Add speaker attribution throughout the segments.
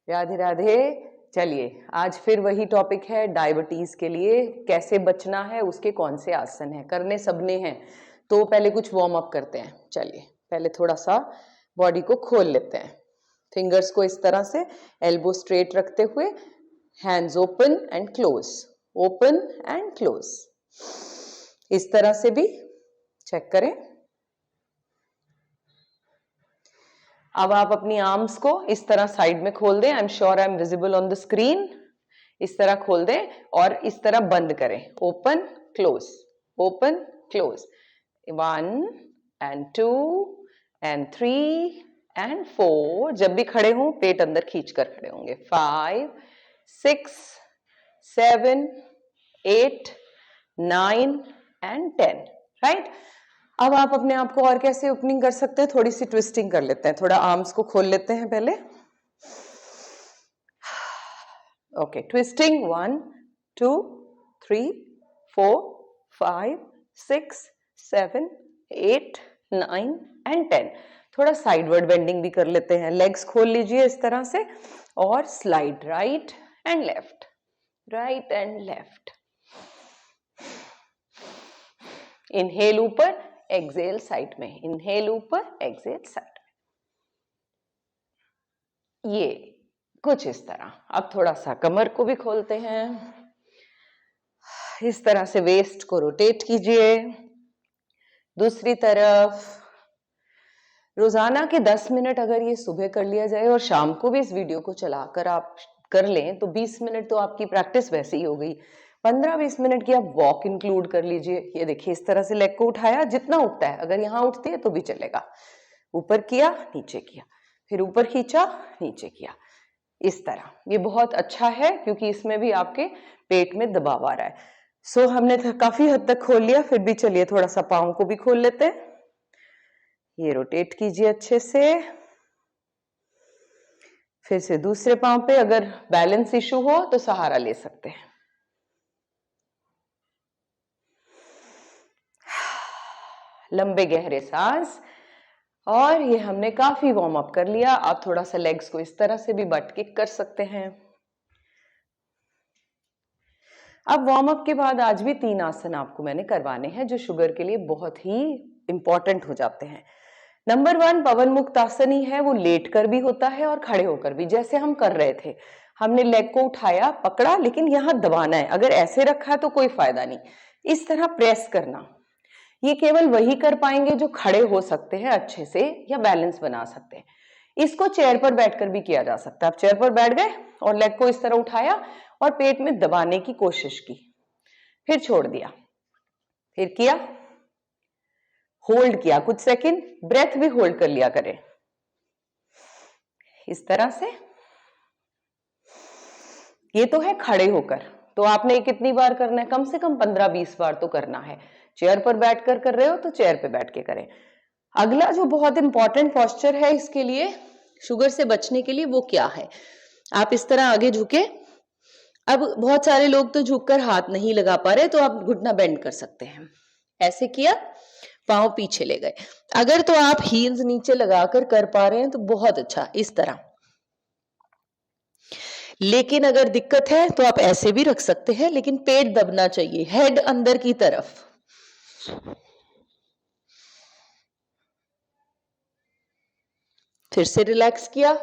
Speaker 1: राधे राधे। चलिए आज फिर वही टॉपिक है डायबिटीज के लिए कैसे बचना है, उसके कौन से आसन हैं, करने सबने हैं। तो पहले कुछ वार्म अप करते हैं। चलिए पहले थोड़ा सा बॉडी को खोल लेते हैं। फिंगर्स को इस तरह से एल्बो स्ट्रेट रखते हुए, hands open and close, open and close, इस तरह से भी चेक करें। अब आप अपनी आर्म्स को इस तरह साइड में खोल दें। I am sure I am visible on the screen. इस तरह खोल दें और इस तरह बंद करें। Open close, open close, 1 and 2 and 3 and 4। जब भी खड़े हों पेट अंदर खींच कर खड़े होंगे। 5 6 7 8 9 and 10। राइट। अब आप अपने आप को और कैसे ओपनिंग कर सकते हैं, थोड़ी सी ट्विस्टिंग कर लेते हैं। थोड़ा आर्म्स को खोल लेते हैं पहले। Okay, twisting 1 2 3 4 5 6 7 8 9 and 10। थोड़ा साइडवर्ड बेंडिंग भी कर लेते हैं। लेग्स खोल लीजिए इस तरह से और slide right and left, right and left. Inhale ऊपर, एक्सेल साइड में, इनहेल ऊपर, एक्सेल साइड में। ये कुछ इस तरह। अब थोड़ा सा कमर को भी खोलते हैं। इस तरह से वेस्ट को रोटेट कीजिए। दूसरी तरफ रोजाना के 10 मिनट अगर ये सुबह कर लिया जाए और शाम को भी इस वीडियो को चलाकर आप कर लें तो 20 मिनट तो आपकी प्रैक्टिस वैसे ही हो गई। 15-20 मिनट की आप वॉक इंक्लूड कर लीजिए। ये देखिए इस तरह से लेग को उठाया, जितना उठता है, अगर यहाँ उठती है तो भी चलेगा। ऊपर किया, नीचे किया, फिर ऊपर खींचा, नीचे किया, इस तरह। ये बहुत अच्छा है क्योंकि इसमें भी आपके पेट में दबाव आ रहा है। सो हमने काफी हद तक खोल लिया, फिर भी चलिए थोड़ा सा पाँव को भी खोल लेते हैं। ये रोटेट कीजिए अच्छे से। फिर से दूसरे पाँव पे अगर बैलेंस इशू हो तो सहारा ले सकते हैं। लंबे गहरे सांस। और ये हमने काफी वार्म अप कर लिया। आप थोड़ा सा लेग्स को इस तरह से भी बट किक कर सकते हैं। अब वार्म अप के बाद आज भी 3 आसन आपको मैंने करवाने हैं जो शुगर के लिए बहुत ही इंपॉर्टेंट हो जाते हैं। नंबर 1 पवन मुक्त आसन ही है। वो लेट कर भी होता है और खड़े होकर भी, जैसे हम कर रहे थे। हमने लेग को उठाया, पकड़ा, लेकिन यहां दबाना है। अगर ऐसे रखा तो कोई फायदा नहीं। इस तरह प्रेस करना। ये केवल वही कर पाएंगे जो खड़े हो सकते हैं अच्छे से या बैलेंस बना सकते हैं। इसको चेयर पर बैठकर भी किया जा सकता है। आप चेयर पर बैठ गए और लेग को इस तरह उठाया और पेट में दबाने की कोशिश की, फिर छोड़ दिया, फिर किया, होल्ड किया कुछ सेकंड, ब्रेथ भी होल्ड कर लिया करें इस तरह से। ये तो है खड़े होकर। तो आपने कितनी बार करना है? कम से कम 15-20 बार तो करना है। चेयर पर बैठकर कर रहे हो तो चेयर पे बैठ के करें। अगला जो बहुत इंपॉर्टेंट पोस्चर है इसके लिए, शुगर से बचने के लिए, वो क्या है? आप इस तरह आगे झुके। अब बहुत सारे लोग तो झुककर हाथ नहीं लगा पा रहे, तो आप घुटना बेंड कर सकते हैं। ऐसे किया, पांव पीछे ले गए। अगर तो आप हील्स नीचे लगाकर कर पा रहे हैं तो बहुत अच्छा, इस तरह। लेकिन अगर दिक्कत है तो आप ऐसे भी रख सकते हैं, लेकिन पेट दबना चाहिए, हेड अंदर की तरफ। फिर से रिलैक्स किया,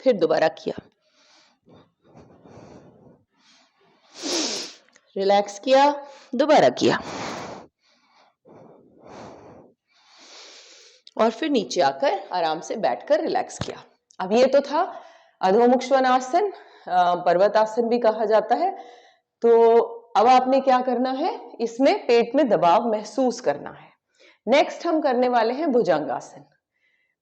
Speaker 1: फिर दोबारा किया, रिलैक्स किया, दोबारा किया, और फिर नीचे आकर आराम से बैठकर रिलैक्स किया। अब ये तो था अधोमुख श्वानासन, पर्वतासन भी कहा जाता है। तो अब आपने क्या करना है, इसमें पेट में दबाव महसूस करना है। नेक्स्ट हम करने वाले हैं भुजंगासन।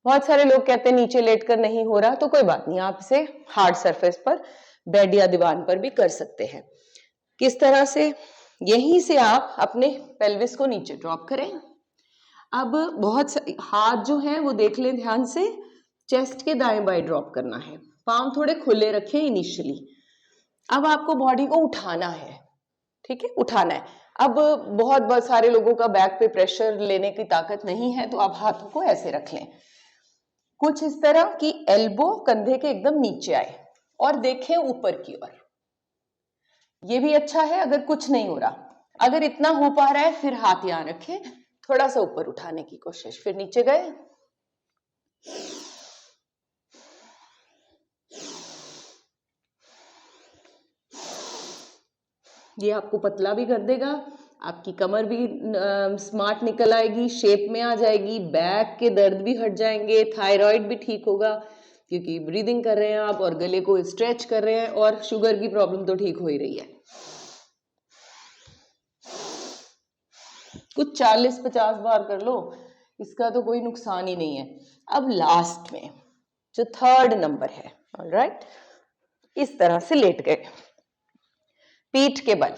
Speaker 1: बहुत सारे लोग कहते हैं नीचे लेटकर नहीं हो रहा, तो कोई बात नहीं, आप इसे हार्ड सरफेस पर, बेड या दीवान पर भी कर सकते हैं। किस तरह से? यहीं से आप अपने पेल्विस को नीचे ड्रॉप करें। अब बहुत हाथ जो है वो देख लें ध्यान से, चेस्ट के दाएं बाएं ड्रॉप करना है। पांव थोड़े खुले रखें इनिशियली। अब आपको बॉडी को उठाना है, ठीक है, उठाना है। अब बहुत सारे लोगों का बैक पे प्रेशर लेने की ताकत नहीं है, तो आप हाथों को ऐसे रख लें, कुछ इस तरह कि एल्बो कंधे के एकदम नीचे आए। और देखें ऊपर की ओर। ये भी अच्छा है अगर कुछ नहीं हो रहा। अगर इतना हो पा रहा है फिर हाथ यहां रखें, थोड़ा सा ऊपर उठाने की कोशिश, फिर नीचे गए, ये आपको पतला भी कर देगा, आपकी कमर भी स्मार्ट निकल आएगी, शेप में आ जाएगी, बैक के दर्द भी हट जाएंगे, थायराइड भी ठीक होगा क्योंकि ब्रीदिंग कर रहे हैं आप और गले को स्ट्रेच कर रहे हैं, और शुगर की प्रॉब्लम तो ठीक हो ही रही है। कुछ 40-50 बार कर लो, इसका तो कोई नुकसान ही नहीं है। अब लास्ट में जो 3rd नंबर है, ऑलराइट, इस तरह से लेट गए पीठ के बल।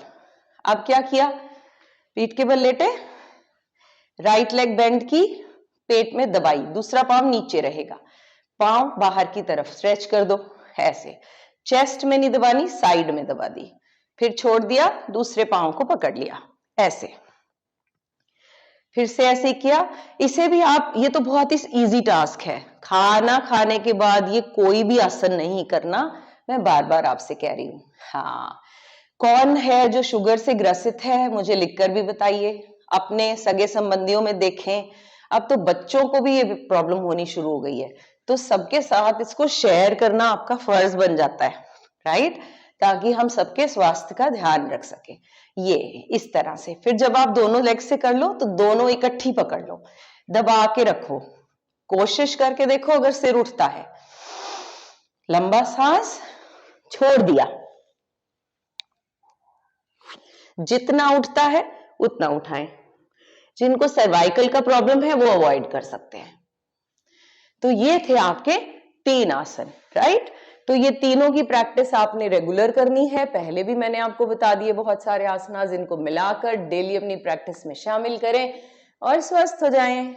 Speaker 1: अब क्या किया, पीठ के बल लेटे, राइट लेग बेंड की, पेट में दबाई, दूसरा पांव नीचे रहेगा, पांव बाहर की तरफ स्ट्रेच कर दो ऐसे, चेस्ट में नहीं दबानी, साइड में दबा दी, फिर छोड़ दिया, दूसरे पांव को पकड़ लिया ऐसे, फिर से ऐसे किया। इसे भी आप, ये तो बहुत ही इजी टास्क है, खाना खाने के बाद ये कोई भी आसन नहीं करना, मैं बार बार आपसे कह रही हूं। हाँ, कौन है जो शुगर से ग्रसित है, मुझे लिखकर भी बताइए, अपने सगे संबंधियों में देखें, अब तो बच्चों को भी ये प्रॉब्लम होनी शुरू हो गई है, तो सबके साथ इसको शेयर करना आपका फर्ज बन जाता है, राइट, ताकि हम सबके स्वास्थ्य का ध्यान रख सके। ये इस तरह से, फिर जब आप दोनों लेग से कर लो तो दोनों इकट्ठी पकड़ लो, दबा के रखो, कोशिश करके देखो अगर सिर उठता है, लंबा सांस, छोड़ दिया, जितना उठता है उतना उठाएं। जिनको सर्वाइकल का प्रॉब्लम है वो अवॉइड कर सकते हैं। तो ये थे आपके 3 आसन, राइट। तो ये तीनों की प्रैक्टिस आपने रेगुलर करनी है, पहले भी मैंने आपको बता दिए बहुत सारे आसनास, इनको मिलाकर डेली अपनी प्रैक्टिस में शामिल करें और स्वस्थ हो जाएं।